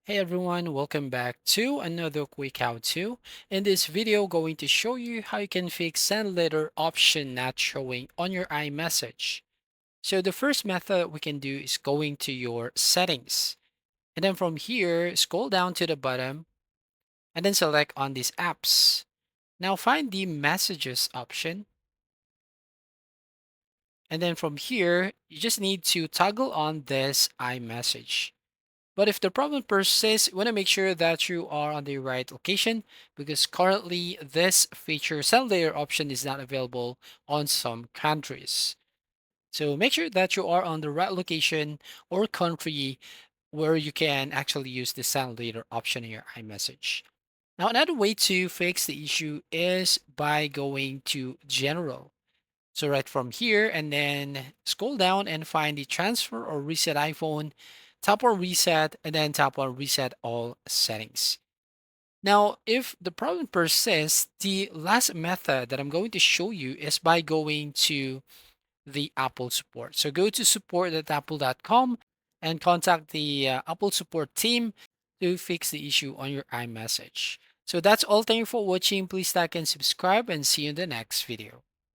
Hey everyone, welcome back to another quick how-to. In this video, going to show you how you can fix send letter option not showing on your iMessage. So the first method we can do is going to your settings. And then from here, scroll down to the bottom and then select on these apps. Now find the messages option. And then from here, you just need to toggle on this iMessage. But if the problem persists, you want to make sure that you are on the right location because currently this feature send layer option is not available on some countries. So make sure that you are on the right location or country where you can actually use the send layer option in your iMessage. Now, another way to fix the issue is by going to general. So right from here and then scroll down and find the transfer or reset iPhone, tap on reset and then tap on reset all settings. Now, if the problem persists, the last method that I'm going to show you is by going to the Apple support. So go to support.apple.com and contact the Apple support team to fix the issue on your iMessage. So that's all. Thank you for watching. Please like and subscribe and see you in the next video.